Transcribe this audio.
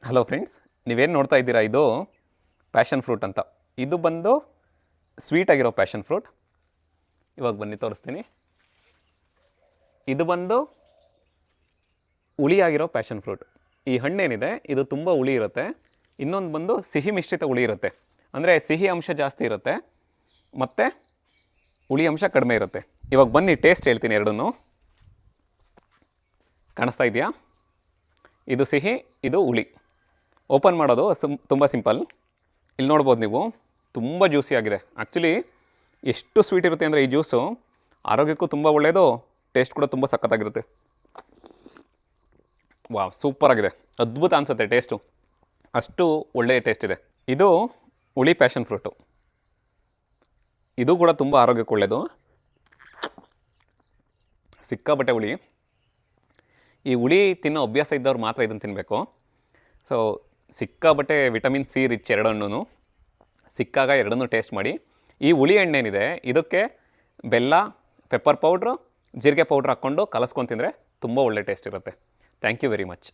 Hello friends, ನೀವೇನು ನೋಡ್ತಾ ಇದ್ದೀರಾ, ಇದು ಪ್ಯಾಷನ್ ಫ್ರೂಟ್ ಅಂತ. ಇದು ಬಂದು ಸ್ವೀಟ್ ಆಗಿರೋ ಪ್ಯಾಷನ್ ಫ್ರೂಟ್. ಇವಾಗ ಬನ್ನಿ ತೋರಿಸ್ತೀನಿ. ಇದು ಬಂದು ಹುಳಿಯಾಗಿರೋ ಪ್ಯಾಷನ್ ಫ್ರೂಟ್. ಈ ಹಣ್ಣೇನಿದೆ ಇದು ತುಂಬ ಹುಳಿ ಇರುತ್ತೆ. ಇನ್ನೊಂದು ಬಂದು ಸಿಹಿ ಮಿಶ್ರಿತ ಹುಳಿ ಇರುತ್ತೆ. ಅಂದರೆ ಸಿಹಿ ಅಂಶ ಜಾಸ್ತಿ ಇರುತ್ತೆ ಮತ್ತು ಹುಳಿ ಅಂಶ ಕಡಿಮೆ ಇರುತ್ತೆ. ಇವಾಗ ಬನ್ನಿ ಟೇಸ್ಟ್ ಹೇಳ್ತೀನಿ ಎರಡನ್ನೂ. ಕಾಣಿಸ್ತಾ ಇದೆಯಾ? ಇದು ಸಿಹಿ, ಇದು ಹುಳಿ. ಓಪನ್ ಮಾಡೋದು ತುಂಬ ಸಿಂಪಲ್. ಇಲ್ಲಿ ನೋಡ್ಬೋದು ನೀವು, ತುಂಬ ಜ್ಯೂಸಿ ಆಗಿದೆ. ಆ್ಯಕ್ಚುಲಿ ಎಷ್ಟು ಸ್ವೀಟ್ ಇರುತ್ತೆ ಅಂದರೆ ಈ ಜ್ಯೂಸು ಆರೋಗ್ಯಕ್ಕೂ ತುಂಬ ಒಳ್ಳೆಯದು, ಟೇಸ್ಟ್ ಕೂಡ ತುಂಬ ಸಖತ್ತಾಗಿರುತ್ತೆ. ವಾವ್, ಸೂಪರಾಗಿದೆ, ಅದ್ಭುತ ಅನಿಸುತ್ತೆ ಟೇಸ್ಟು, ಅಷ್ಟು ಒಳ್ಳೆಯ ಟೇಸ್ಟ್ ಇದೆ. ಇದು ಹುಳಿ ಪ್ಯಾಷನ್ ಫ್ರೂಟು. ಇದು ಕೂಡ ತುಂಬ ಆರೋಗ್ಯಕ್ಕೆ ಒಳ್ಳೆಯದು, ಸಿಕ್ಕಾಬಟ್ಟೆ ಹುಳಿ. ಈ ಹುಳಿ ತಿನ್ನೋ ಅಭ್ಯಾಸ ಇದ್ದವ್ರು ಮಾತ್ರ ಇದನ್ನು ತಿನ್ನಬೇಕು. ಸೊ ಸಿಕ್ಕಾಬಟ್ಟೆ ವಿಟಮಿನ್ ಸಿ ರಿಚ್ ಎರಡನ್ನೂ ಸಿಕ್ಕಾಗ ಎರಡನ್ನೂ ಟೇಸ್ಟ್ ಮಾಡಿ. ಈ ಹುಳಿ ಹಣ್ಣೇನಿದೆ ಇದಕ್ಕೆ ಬೆಲ್ಲ, ಪೆಪ್ಪರ್ ಪೌಡ್ರು, ಜೀರಿಗೆ ಪೌಡ್ರ್ ಹಾಕ್ಕೊಂಡು ಕಲಸ್ಕೊಂಡು ತಿಂದರೆ ತುಂಬ ಒಳ್ಳೆ ಟೇಸ್ಟ್ ಇರುತ್ತೆ. Thank you very much.